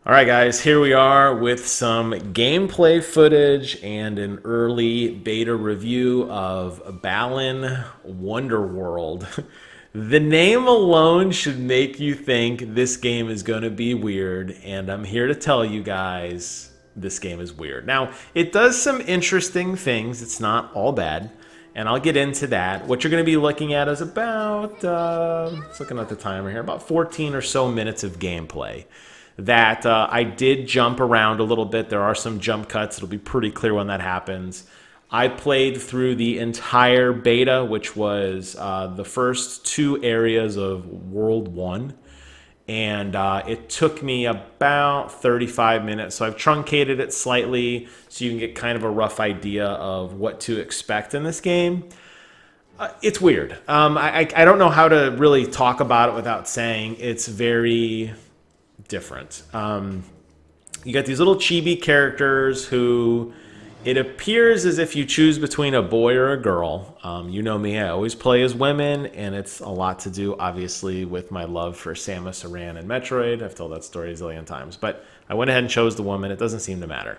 Alright guys, here we are with some gameplay footage and an early beta review of Balan Wonderworld. The name alone should make you think this game is going to be weird, and I'm here to tell you guys this game is weird. Now, it does some interesting things, it's not all bad, and I'll get into that. What you're going to be looking at is about, let's looking at the timer here, about 14 or so minutes of gameplay that I did jump around a little bit. There are some jump cuts. It'll be pretty clear when that happens. I played through the entire beta, which was the first two areas of World 1. And it took me about 35 minutes. So I've truncated it slightly so you can get kind of a rough idea of what to expect in this game. It's weird. I don't know how to really talk about it without saying it's very different. You got these little chibi characters who it appears as if you choose between a boy or a girl. You know me, I always play as women, and it's a lot to do, obviously, with my love for Samus Aran and Metroid. I've told that story a zillion times, but I went ahead and chose the woman. It doesn't seem to matter.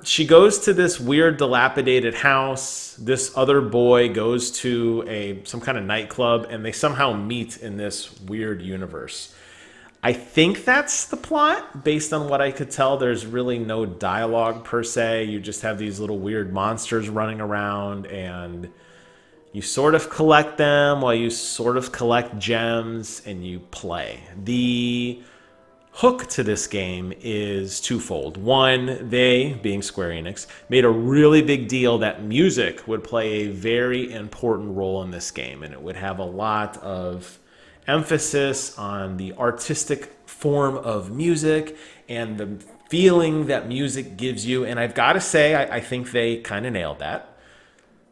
She goes to this weird dilapidated house. This other boy goes to some kind of nightclub, and they somehow meet in this weird universe. I think that's the plot. Based on what I could tell, there's really no dialogue per se. You just have these little weird monsters running around, and you sort of collect them while you sort of collect gems, and you play. The hook to this game is twofold. One, they, being Square Enix, made a really big deal that music would play a very important role in this game, and it would have a lot of emphasis on the artistic form of music and the feeling that music gives you. And I've got to say, I think they kind of nailed that.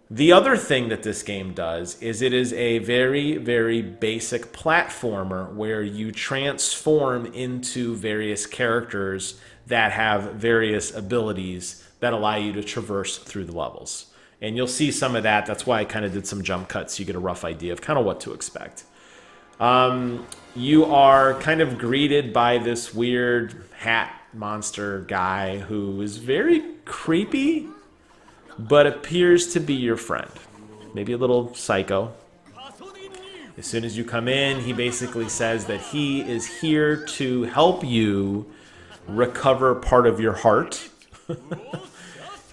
The other thing that this game does is it is a very, very basic platformer where you transform into various characters that have various abilities that allow you to traverse through the levels. And you'll see some of that. That's why I kind of did some jump cuts so you get a rough idea of kind of what to expect. You are kind of greeted by this weird hat monster guy who is very creepy, but appears to be your friend. Maybe a little psycho. As soon as you come in, he basically says that he is here to help you recover part of your heart.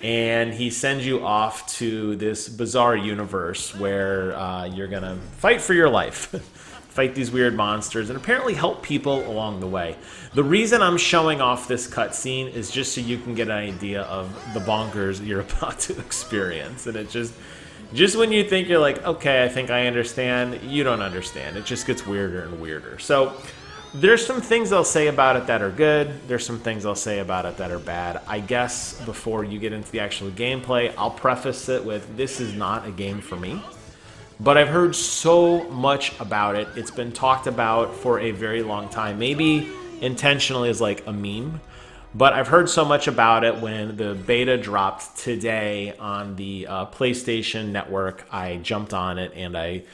And he sends you off to this bizarre universe where you're going to fight for your life. Fight these weird monsters, and apparently help people along the way. The reason I'm showing off this cutscene is just so you can get an idea of the bonkers you're about to experience. And it just when you think you're like, okay, I think I understand, you don't understand. It just gets weirder and weirder. So there's some things I'll say about it that are good. There's some things I'll say about it that are bad. I guess before you get into the actual gameplay, I'll preface it with this is not a game for me. But I've heard so much about it. It's been talked about for a very long time. Maybe intentionally as like a meme. But I've heard so much about it when the beta dropped today on the PlayStation Network. I jumped on it and I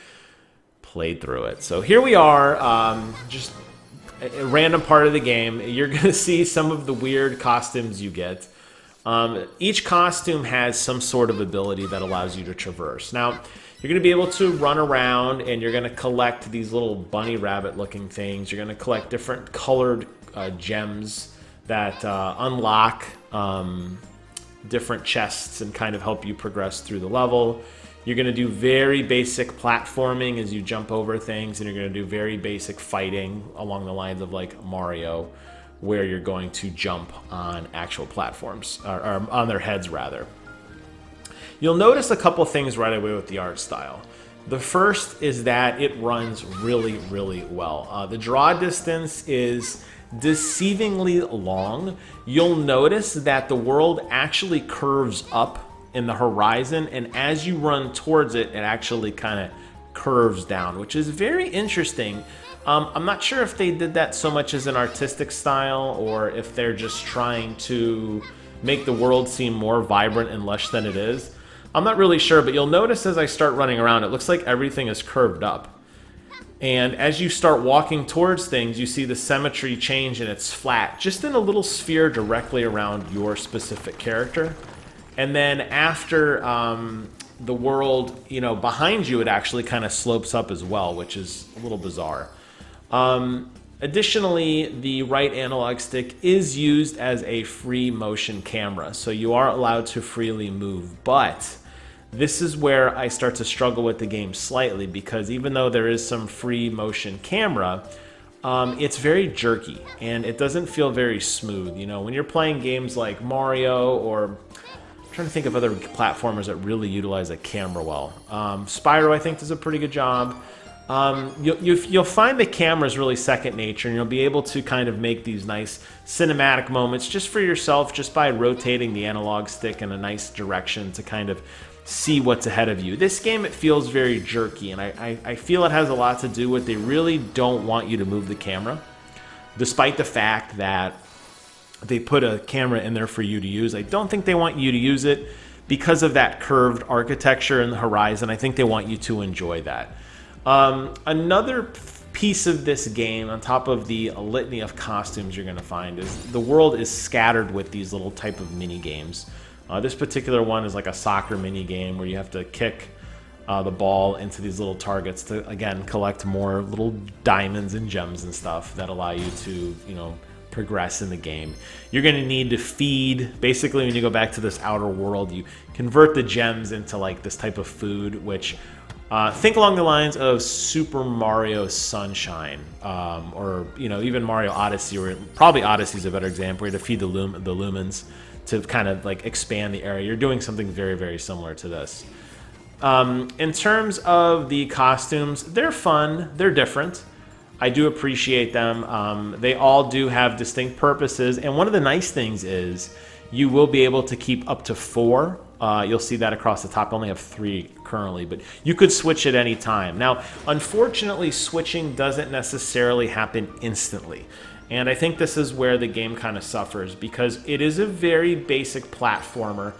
played through it. So here we are. Just a random part of the game. You're going to see some of the weird costumes you get. Each costume has some sort of ability that allows you to traverse. Now, you're going to be able to run around and you're going to collect these little bunny rabbit looking things. You're going to collect different colored gems that unlock different chests and kind of help you progress through the level. You're going to do very basic platforming as you jump over things, and you're going to do very basic fighting along the lines of like Mario, where you're going to jump on actual platforms, or on their heads rather. You'll notice a couple things right away with the art style. The first is that it runs really, really well. The draw distance is deceivingly long. You'll notice that the world actually curves up in the horizon, and as you run towards it, it actually kind of curves down, which is very interesting. I'm not sure if they did that so much as an artistic style or if they're just trying to make the world seem more vibrant and lush than it is. I'm not really sure, but you'll notice as I start running around, it looks like everything is curved up. And as you start walking towards things, you see the symmetry change and it's flat, just in a little sphere directly around your specific character. And then after the world, behind you, it actually kind of slopes up as well, which is a little bizarre. Additionally, the right analog stick is used as a free motion camera, so you are allowed to freely move, but this is where I start to struggle with the game slightly, because even though there is some free motion camera, it's very jerky and it doesn't feel very smooth. When you're playing games like Mario, or I'm trying to think of other platformers that really utilize a camera well. Spyro, I think, does a pretty good job. You'll find the camera is really second nature, and you'll be able to kind of make these nice cinematic moments just for yourself, just by rotating the analog stick in a nice direction to kind of see what's ahead of you. This game, it feels very jerky, and I feel it has a lot to do with they really don't want you to move the camera, despite the fact that they put a camera in there for you to use. I don't think they want you to use it because of that curved architecture in the horizon. I think they want you to enjoy that. Another piece of this game, on top of the litany of costumes you're going to find, is the world is scattered with these little type of mini games. This particular one is like a soccer mini game where you have to kick the ball into these little targets to, again, collect more little diamonds and gems and stuff that allow you to, progress in the game. You're going to need to feed, basically, when you go back to this outer world, you convert the gems into like this type of food, which think along the lines of Super Mario Sunshine, or even Mario Odyssey, or probably Odyssey is a better example, where you have to feed the lumens to kind of like expand the area. You're doing something very, very similar to this. In terms of the costumes, they're fun, they're different. I do appreciate them. They all do have distinct purposes, and one of the nice things is you will be able to keep up to 4. You'll see that across the top. I only have 3 currently, but you could switch at any time. Now, unfortunately, switching doesn't necessarily happen instantly. And I think this is where the game kind of suffers, because it is a very basic platformer.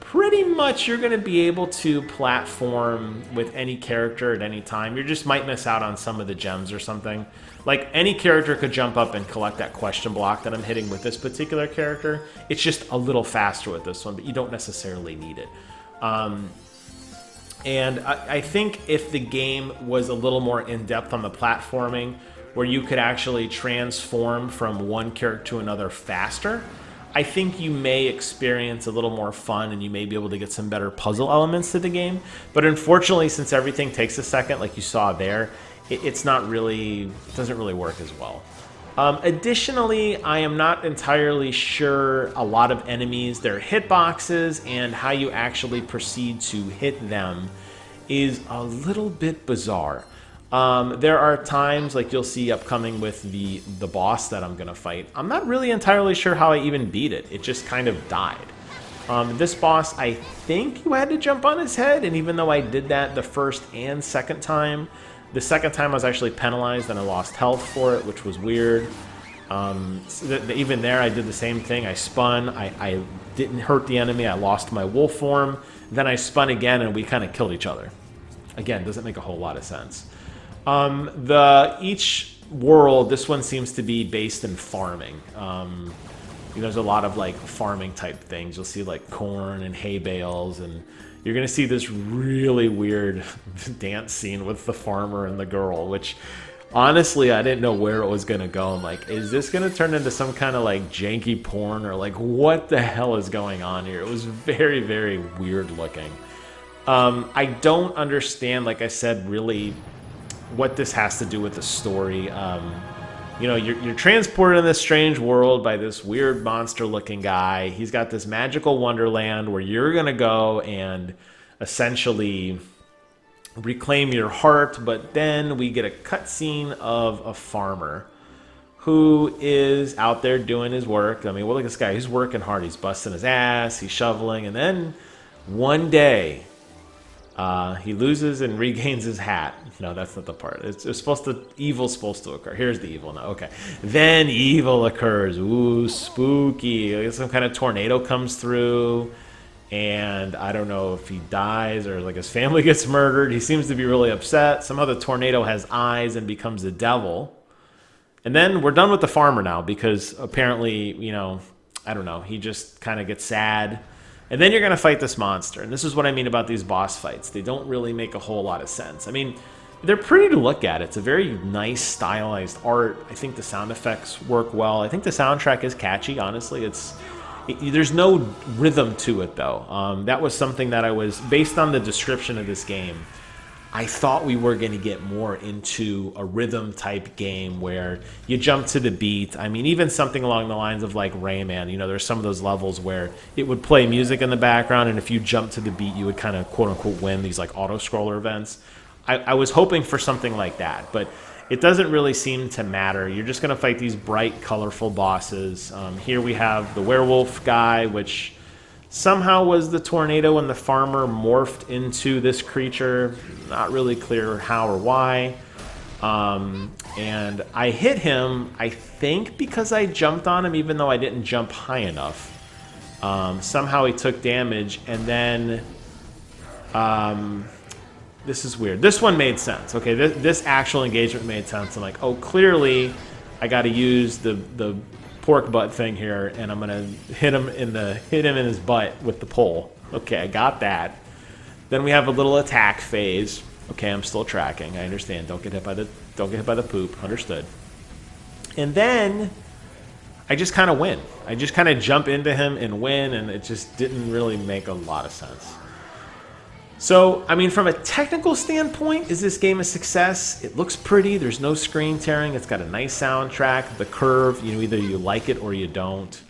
Pretty much you're going to be able to platform with any character at any time. You just might miss out on some of the gems or something. Like, any character could jump up and collect that question block that I'm hitting with this particular character. It's just a little faster with this one, but you don't necessarily need it. And I think if the game was a little more in-depth on the platforming, where you could actually transform from one character to another faster, I think you may experience a little more fun, and you may be able to get some better puzzle elements to the game. But unfortunately, since everything takes a second, like you saw there, it doesn't really work as well. Additionally, I am not entirely sure a lot of enemies, their hitboxes, and how you actually proceed to hit them is a little bit bizarre. There are times, like you'll see upcoming with the boss that I'm going to fight, I'm not really entirely sure how I even beat it. It just kind of died. This boss, I think you had to jump on his head, and even though I did that the first and second time, the second time I was actually penalized and I lost health for it, which was weird. Even there, I did the same thing. I spun. I didn't hurt the enemy. I lost my wolf form. Then I spun again, and we kind of killed each other. Again, doesn't make a whole lot of sense. Each world, this one seems to be based in farming. There's a lot of like farming type things. You'll see like corn and hay bales, and you're going to see this really weird dance scene with the farmer and the girl, which honestly, I didn't know where it was going to go. I'm like, is this going to turn into some kind of like janky porn, or like what the hell is going on here? It was very, very weird looking. I don't understand, like I said, really what this has to do with the story. You're transported in this strange world by this weird monster-looking guy. He's got this magical wonderland where you're going to go and essentially reclaim your heart, but then we get a cutscene of a farmer who is out there doing his work. I mean, look at this guy. He's working hard. He's busting his ass. He's shoveling. And then one day, he loses and regains his hat. No, that's not the part. Evil's supposed to occur. Here's the evil now. Okay. Then evil occurs. Ooh, spooky. Some kind of tornado comes through. And I don't know if he dies or like his family gets murdered. He seems to be really upset. Somehow the tornado has eyes and becomes a devil. And then we're done with the farmer now because apparently, you know, I don't know, he just kind of gets sad. And then you're going to fight this monster. And this is what I mean about these boss fights. They don't really make a whole lot of sense. I mean, they're pretty to look at. It's a very nice, stylized art. I think the sound effects work well. I think the soundtrack is catchy, honestly. There's no rhythm to it, though. That was something that I was, based on the description of this game, I thought we were going to get more into a rhythm-type game where you jump to the beat. I mean, even something along the lines of like Rayman. You know, there's some of those levels where it would play music in the background, and if you jump to the beat, you would kind of quote-unquote win these like auto-scroller events. I was hoping for something like that, but it doesn't really seem to matter. You're just going to fight these bright, colorful bosses. Here we have the werewolf guy, which somehow was the tornado and the farmer morphed into this creature. Not really clear how or why. And I hit him, I think, because I jumped on him, even though I didn't jump high enough. Somehow he took damage, and then... this is weird. This one made sense. Okay, this actual engagement made sense. I'm like, oh, clearly I got to use the pork butt thing here, and I'm gonna hit him in his butt with the pole. Okay, I got that. Then we have a little attack phase. Okay, I'm still tracking. I understand. Don't get hit by the poop. Understood. And then I just kind of win. I just kind of jump into him and win, and it just didn't really make a lot of sense. So, I mean, from a technical standpoint, is this game a success? It looks pretty. There's no screen tearing. It's got a nice soundtrack. The curve, you know, either you like it or you don't.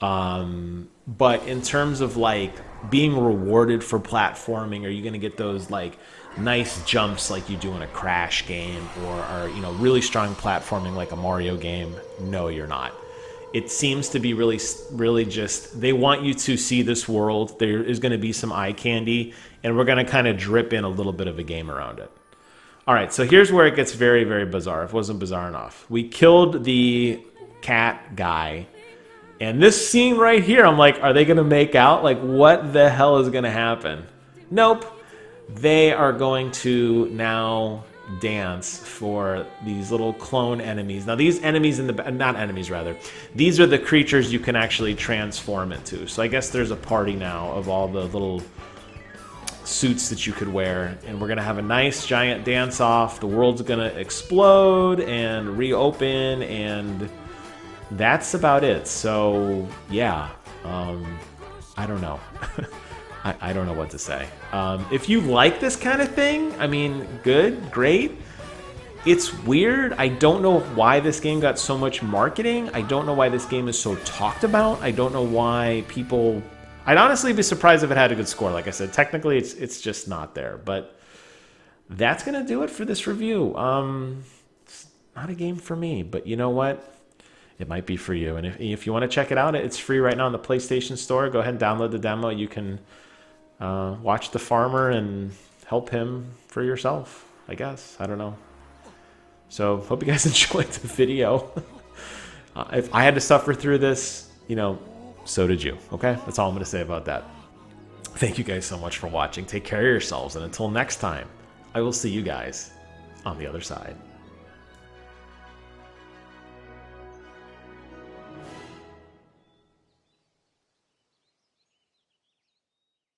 But in terms of, like, being rewarded for platforming, are you going to get those, like, nice jumps like you do in a Crash game or you know, really strong platforming like a Mario game? No, you're not. It seems to be really just, they want you to see this world. There is going to be some eye candy, and we're going to kind of drip in a little bit of a game around it. All right, so here's where it gets very, very bizarre. It wasn't bizarre enough. We killed the cat guy, and this scene right here, I'm like, are they going to make out? Like, what the hell is going to happen? Nope. They are going to now dance for these little clone enemies. Now these enemies not enemies rather, these are the creatures you can actually transform into. So I guess there's a party now of all the little suits that you could wear, and we're gonna have a nice giant dance off. The world's gonna explode and reopen, and that's about it. So yeah, I don't know. I don't know what to say. If you like this kind of thing, I mean, good, great. It's weird. I don't know why this game got so much marketing. I don't know why this game is so talked about. I don't know why people... I'd honestly be surprised if it had a good score. Like I said, technically it's just not there. But that's going to do it for this review. It's not a game for me, but you know what? It might be for you. And if you want to check it out, it's free right now on the PlayStation Store. Go ahead and download the demo. You can... watch the farmer and help him for yourself, I guess. I don't know. So, hope you guys enjoyed the video. If I had to suffer through this, you know, so did you, okay? That's all I'm going to say about that. Thank you guys so much for watching. Take care of yourselves, and until next time, I will see you guys on the other side.